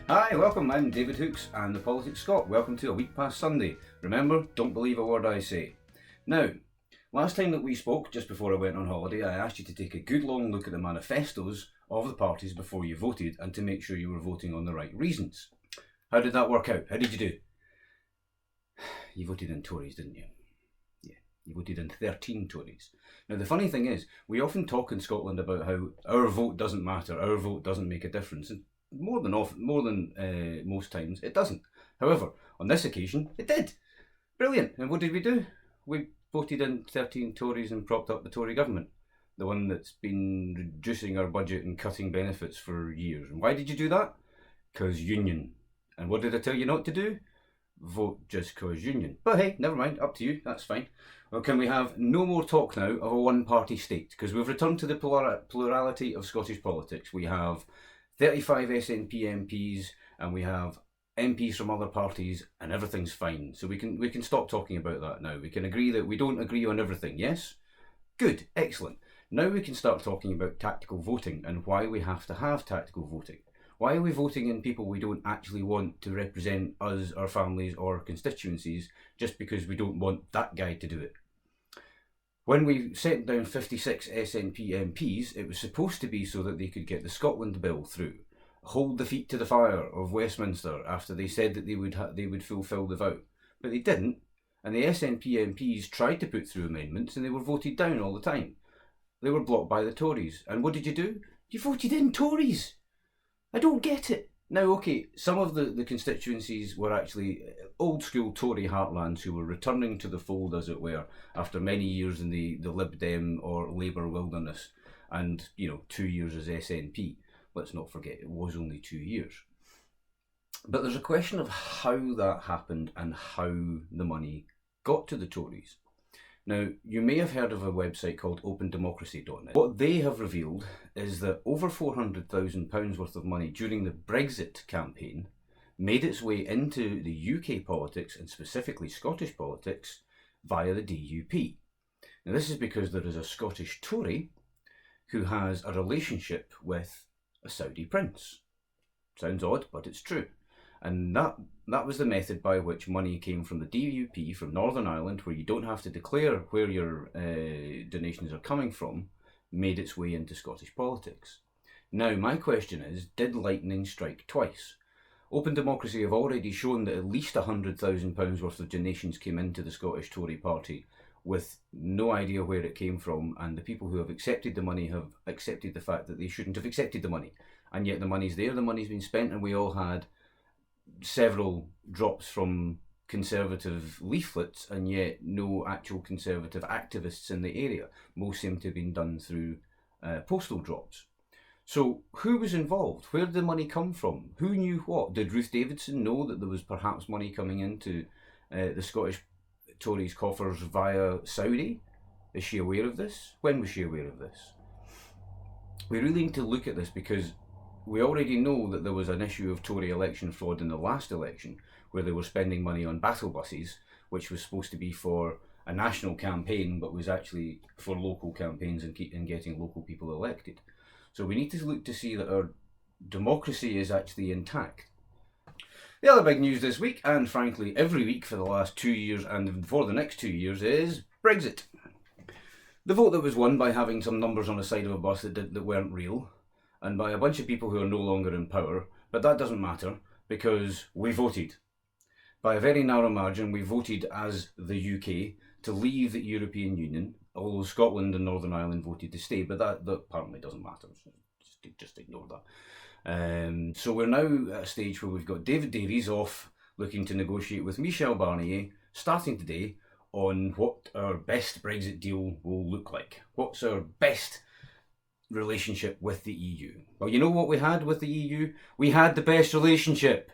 Hi, welcome. I'm David Hooks and the Politics Scot. Welcome to A Week Past Sunday. Remember, don't believe a word I say. Now, last time that we spoke, just before I went on holiday, I asked you to take a good long look at the manifestos of the parties before you voted and to make sure you were voting on the right reasons. How did that work out? How did you do? You voted in Tories, didn't you? Yeah, you voted in 13 Tories. Now, the funny thing is, we often talk in Scotland about how our vote doesn't matter, our vote doesn't make a difference. And more than most times, it doesn't. However, on this occasion, it did. Brilliant. And what did we do? We voted in 13 Tories and propped up the Tory government, the one that's been reducing our budget and cutting benefits for years. And why did you do that? Because union. And what did I tell you not to do? Vote just cause union. But hey, never mind, up to you, that's fine. Well, can we have no more talk now of a one-party state? Because we've returned to the plurality of Scottish politics. We have 35 SNP MPs and we have MPs from other parties and everything's fine. So we can stop talking about that now. We can agree that we don't agree on everything, yes? Good, excellent. Now we can start talking about tactical voting and why we have to have tactical voting. Why are we voting in people we don't actually want to represent us, our families, or constituencies just because we don't want that guy to do it? When we sent down 56 SNP MPs, it was supposed to be so that they could get the Scotland Bill through, hold the feet to the fire of Westminster after they said that they would fulfil the vow. But they didn't, and the SNP MPs tried to put through amendments and they were voted down all the time. They were blocked by the Tories. And what did you do? You voted in Tories! I don't get it. Now, okay, some of the constituencies were actually old school Tory heartlands who were returning to the fold, as it were, after many years in the Lib Dem or Labour wilderness and, 2 years as SNP. Let's not forget, it was only 2 years. But there's a question of how that happened and how the money got to the Tories. Now, you may have heard of a website called opendemocracy.net. What they have revealed is that over £400,000 worth of money during the Brexit campaign made its way into the UK politics and specifically Scottish politics via the DUP. Now, this is because there is a Scottish Tory who has a relationship with a Saudi prince. Sounds odd, but it's true. And that was the method by which money came from the DUP from Northern Ireland, where you don't have to declare where your donations are coming from, made its way into Scottish politics. Now, my question is, did lightning strike twice? Open Democracy have already shown that at least £100,000 worth of donations came into the Scottish Tory party with no idea where it came from, and the people who have accepted the money have accepted the fact that they shouldn't have accepted the money. And yet the money's there, the money's been spent, and we all had several drops from Conservative leaflets and yet no actual Conservative activists in the area. Most seem to have been done through postal drops. So who was involved? Where did the money come from? Who knew what? Did Ruth Davidson know that there was perhaps money coming into the Scottish Tories' coffers via Saudi? Is she aware of this? When was she aware of this? We really need to look at this because we already know that there was an issue of Tory election fraud in the last election where they were spending money on battle buses, which was supposed to be for a national campaign but was actually for local campaigns and getting local people elected. So we need to look to see that our democracy is actually intact. The other big news this week, and frankly every week for the last 2 years and for the next 2 years, is Brexit. The vote that was won by having some numbers on the side of a bus that weren't real, and by a bunch of people who are no longer in power, but that doesn't matter because we voted. By a very narrow margin, we voted as the UK to leave the European Union, although Scotland and Northern Ireland voted to stay, but that apparently doesn't matter. Just ignore that. So we're now at a stage where we've got David Davies off looking to negotiate with Michel Barnier, starting today, on what our best Brexit deal will look like. What's our best relationship with the EU? Well, you know what we had with the EU? We had the best relationship.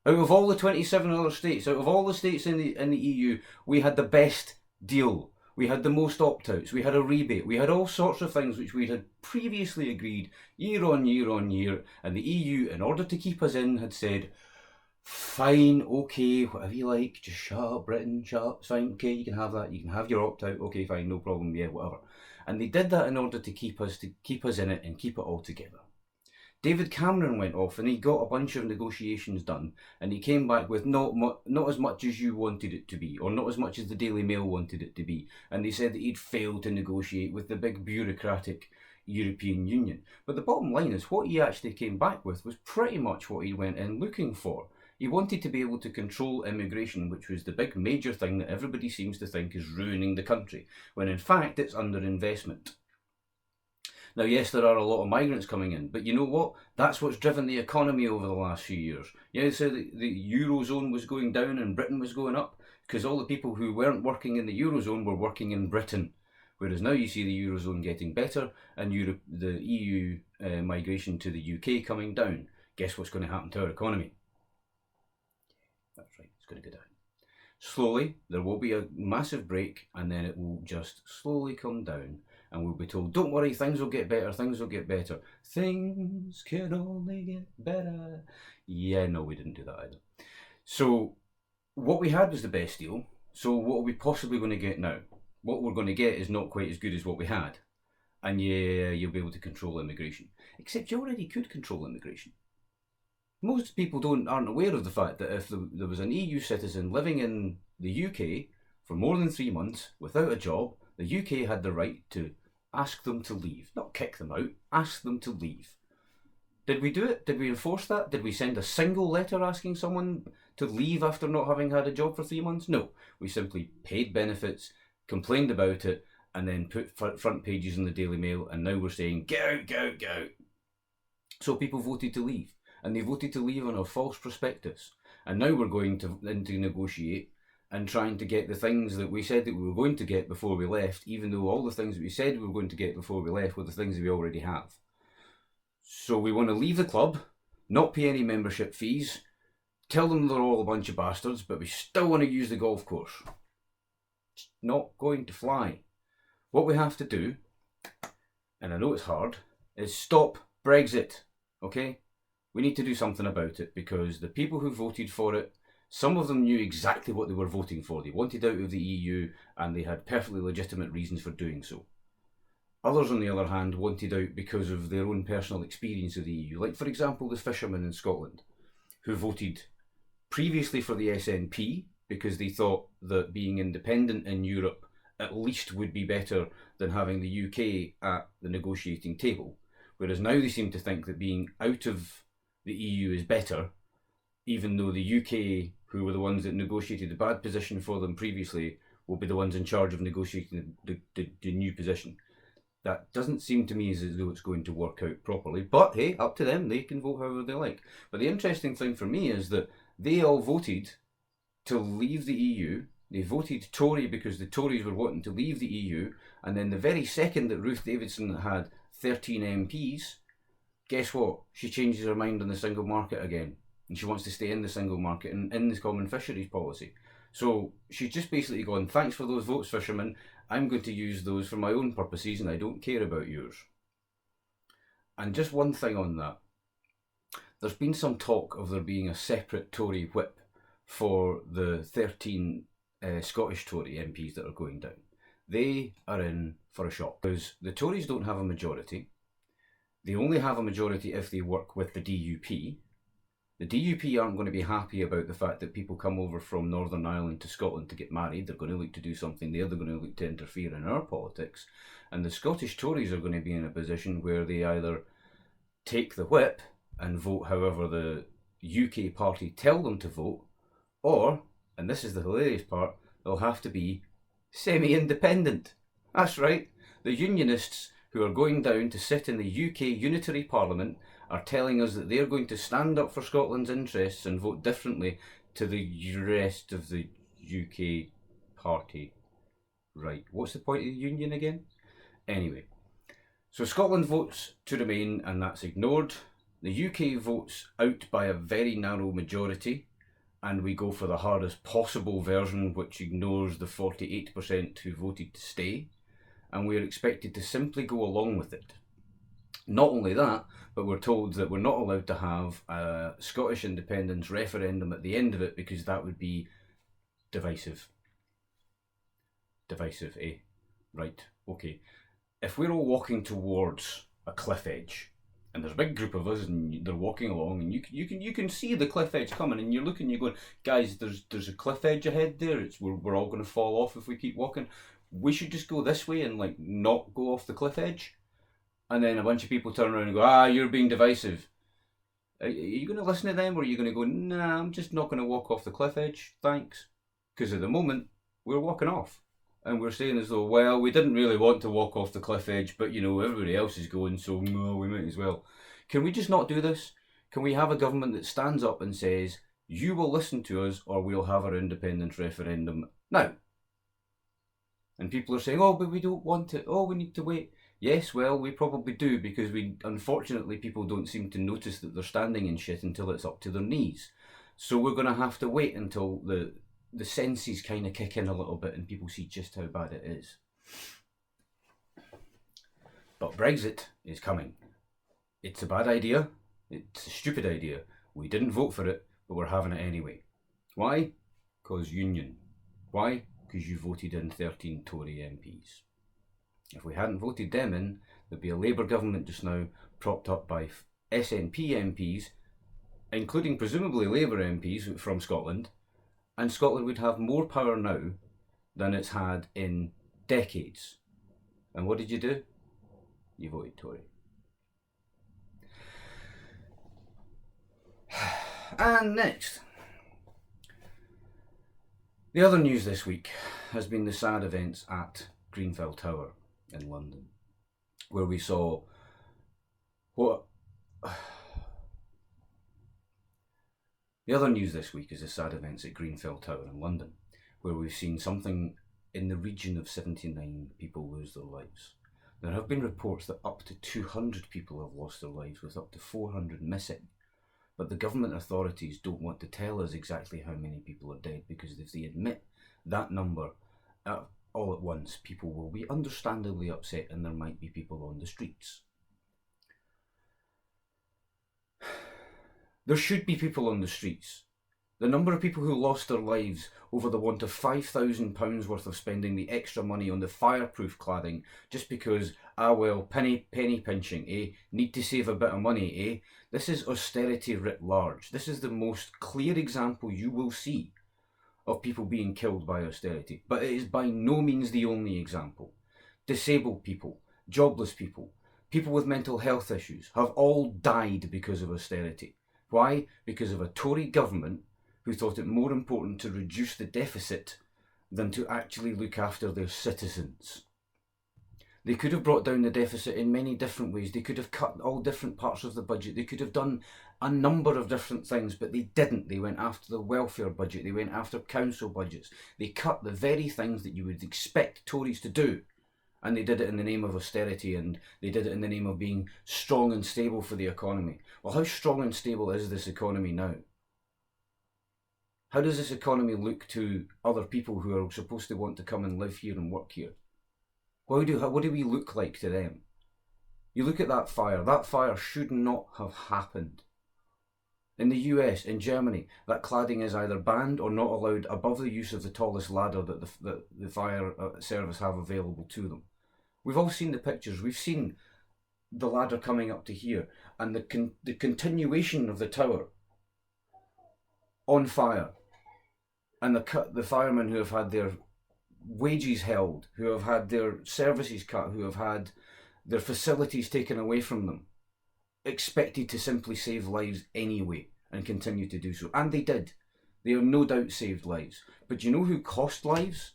Out of all the 27 other states, out of all the states in the EU, we had the best deal. We had the most opt-outs, we had a rebate, we had all sorts of things which we had previously agreed year on year on year, and the EU, in order to keep us in, had said, fine, okay, whatever you like, just shut up, Britain, shut up, it's fine, okay, you can have that, you can have your opt-out, okay, fine, no problem, yeah, whatever. And they did that in order to keep us in it and keep it all together. David Cameron went off and he got a bunch of negotiations done, and he came back with not as much as you wanted it to be, or not as much as the Daily Mail wanted it to be, and they said that he'd failed to negotiate with the big bureaucratic European Union. But the bottom line is what he actually came back with was pretty much what he went in looking for. He wanted to be able to control immigration, which was the big major thing that everybody seems to think is ruining the country, when in fact it's underinvestment. Now, yes, there are a lot of migrants coming in, but you know what? That's what's driven the economy over the last few years. Yeah, they said the Eurozone was going down and Britain was going up because all the people who weren't working in the Eurozone were working in Britain. Whereas now you see the Eurozone getting better and the EU migration to the UK coming down. Guess what's going to happen to our economy? That's right, it's going to go down. Slowly, there will be a massive break and then it will just slowly come down. And we'll be told, don't worry, things will get better, things will get better. Things can only get better. Yeah, no, we didn't do that either. So, what we had was the best deal. So, what are we possibly going to get now? What we're going to get is not quite as good as what we had. And yeah, you'll be able to control immigration. Except you already could control immigration. Most people aren't aware of the fact that if there was an EU citizen living in the UK for more than 3 months without a job, the UK had the right to ask them to leave. Not kick them out, ask them to leave. Did we do it? Did we enforce that? Did we send a single letter asking someone to leave after not having had a job for 3 months? No. We simply paid benefits, complained about it, and then put front pages in the Daily Mail, and now we're saying, get out, get out, get out. So people voted to leave, and they voted to leave on a false prospectus. And now we're going to negotiate and trying to get the things that we said that we were going to get before we left, even though all the things that we said we were going to get before we left were the things that we already have. So we want to leave the club, not pay any membership fees, tell them they're all a bunch of bastards, but we still want to use the golf course. It's not going to fly. What we have to do, and I know it's hard, is stop Brexit, okay? We need to do something about it because the people who voted for it, some of them knew exactly what they were voting for. They wanted out of the EU and they had perfectly legitimate reasons for doing so. Others, on the other hand, wanted out because of their own personal experience of the EU. Like, for example, the fishermen in Scotland, who voted previously for the SNP because they thought that being independent in Europe at least would be better than having the UK at the negotiating table. Whereas now they seem to think that being out of the EU is better, even though the UK, who were the ones that negotiated the bad position for them previously, will be the ones in charge of negotiating the new position. That doesn't seem to me as though it's going to work out properly. But hey, up to them, they can vote however they like. But the interesting thing for me is that they all voted to leave the EU. They voted Tory because the Tories were wanting to leave the EU. And then the very second that Ruth Davidson had 13 MPs, guess what? She changes her mind on the single market again. And she wants to stay in the single market and in the common fisheries policy. So she's just basically gone, thanks for those votes, fishermen. I'm going to use those for my own purposes and I don't care about yours. And just one thing on that. There's been some talk of there being a separate Tory whip for the 13 Scottish Tory MPs that are going down. They are in for a shock because the Tories don't have a majority. They only have a majority if they work with the DUP. The DUP aren't going to be happy about the fact that people come over from Northern Ireland to Scotland to get married. They're going to look to do something there. They're going to look to interfere in our politics. And the Scottish Tories are going to be in a position where they either take the whip and vote however the UK party tell them to vote, or, and this is the hilarious part, they'll have to be semi-independent. That's right. The Unionists who are going down to sit in the UK Unitary Parliament are telling us that they're going to stand up for Scotland's interests and vote differently to the rest of the UK party. Right, what's the point of the union again? Anyway, so Scotland votes to remain and that's ignored. The UK votes out by a very narrow majority and we go for the hardest possible version which ignores the 48% who voted to stay, and we're expected to simply go along with it. Not only that, but we're told that we're not allowed to have a Scottish independence referendum at the end of it because that would be divisive. Divisive, eh? Right, okay. If we're all walking towards a cliff edge and there's a big group of us, and they're walking along, and you can see the cliff edge coming, and you're looking, you're going, guys, there's a cliff edge ahead there. We're all going to fall off if we keep walking. We should just go this way and like not go off the cliff edge. And then a bunch of people turn around and go, you're being divisive. Are you going to listen to them, or are you going to go, nah, I'm just not going to walk off the cliff edge, thanks? Because at the moment we're walking off. And we're saying as though, well, we didn't really want to walk off the cliff edge, but everybody else is going, so no, we might as well. Can we just not do this? Can we have a government that stands up and says, you will listen to us or we'll have our independence referendum now? And people are saying, but we don't want it. We need to wait. Yes, well, we probably do, because unfortunately, people don't seem to notice that they're standing in shit until it's up to their knees. So we're going to have to wait until the senses kind of kick in a little bit and people see just how bad it is. But Brexit is coming. It's a bad idea. It's a stupid idea. We didn't vote for it, but we're having it anyway. Why? Because union. Why? Because you voted in 13 Tory MPs. If we hadn't voted them in, there'd be a Labour government just now propped up by SNP MPs, including presumably Labour MPs from Scotland, and Scotland would have more power now than it's had in decades. And what did you do? You voted Tory. And next, the other news this week has been the sad events at Grenfell Tower in London, where we saw what... The other news this week is the sad events at Grenfell Tower in London, where we've seen something in the region of 79 people lose their lives. There have been reports that up to 200 people have lost their lives, with up to 400 missing. But the government authorities don't want to tell us exactly how many people are dead, because if they admit that number all at once, people will be understandably upset and there might be people on the streets. There should be people on the streets. The number of people who lost their lives over the want of £5,000 worth of spending the extra money on the fireproof cladding just because, penny pinching, need to save a bit of money, This is austerity writ large. This is the most clear example you will see of people being killed by austerity. But it is by no means the only example. Disabled people, jobless people, people with mental health issues have all died because of austerity. Why? Because of a Tory government who thought it more important to reduce the deficit than to actually look after their citizens. They could have brought down the deficit in many different ways. They could have cut all different parts of the budget. They could have done a number of different things, but they didn't. They went after the welfare budget. They went after council budgets. They cut the very things that you would expect Tories to do. And they did it in the name of austerity, and they did it in the name of being strong and stable for the economy. Well, how strong and stable is this economy now? How does this economy look to other people who are supposed to want to come and live here and work here? What do we look like to them? You look at that fire should not have happened. In the US, in Germany, that cladding is either banned or not allowed above the use of the tallest ladder that the fire service have available to them. We've all seen the pictures. We've seen the ladder coming up to here and the continuation of the tower on fire, and the firemen who have had their wages held, who have had their services cut, who have had their facilities taken away from them, expected to simply save lives anyway and continue to do so. And they did. They have no doubt saved lives. But you know who cost lives?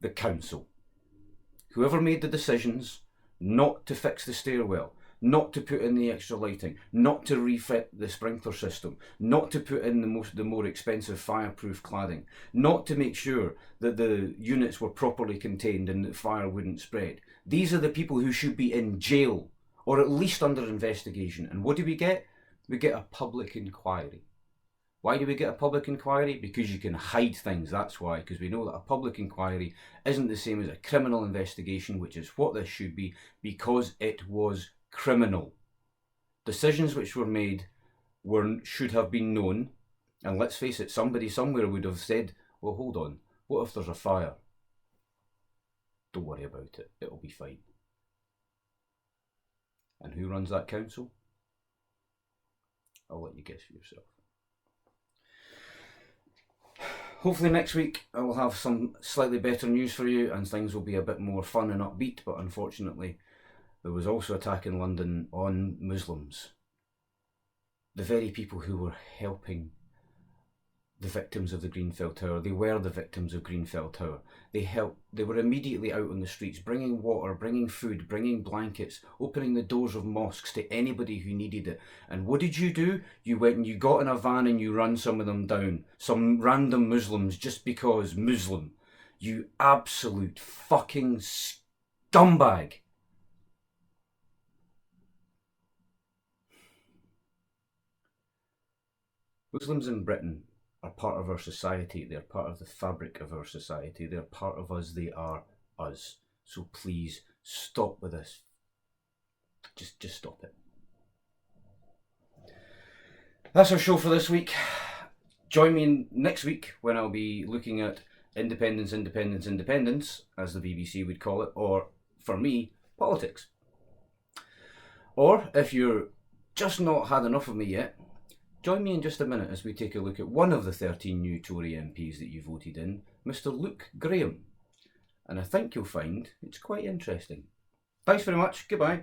The council. Whoever made the decisions not to fix the stairwell, not to put in the extra lighting, not to refit the sprinkler system, not to put in the more expensive fireproof cladding, not to make sure that the units were properly contained and that fire wouldn't spread. These are the people who should be in jail, or at least under investigation. And what do we get? We get a public inquiry. Why do we get a public inquiry? Because you can hide things, that's why. Because we know that a public inquiry isn't the same as a criminal investigation, which is what this should be, because it was criminal. Decisions which were made should have been known, and let's face it, somebody somewhere would have said, well, hold on, what if there's a fire? Don't worry about it, it'll be fine. And who runs that council? I'll let you guess for yourself. Hopefully next week I will have some slightly better news for you and things will be a bit more fun and upbeat, but unfortunately there was also attack in London on Muslims. The very people who were helping the victims of the Grenfell Tower. They were the victims of Grenfell Tower. They were immediately out on the streets, bringing water, bringing food, bringing blankets, opening the doors of mosques to anybody who needed it. And what did you do? You went and you got in a van and you ran some of them down. Some random Muslims just because Muslim. You absolute fucking scumbag. Muslims in Britain are part of our society. They're part of the fabric of our society. They're part of us. They are us. So please stop with this. Just stop it. That's our show for this week. Join me next week when I'll be looking at independence, as the BBC would call it, or for me, politics. Or if you're just not had enough of me yet, join me in just a minute as we take a look at one of the 13 new Tory MPs that you voted in, Mr. Luke Graham. And I think you'll find it's quite interesting. Thanks very much. Goodbye.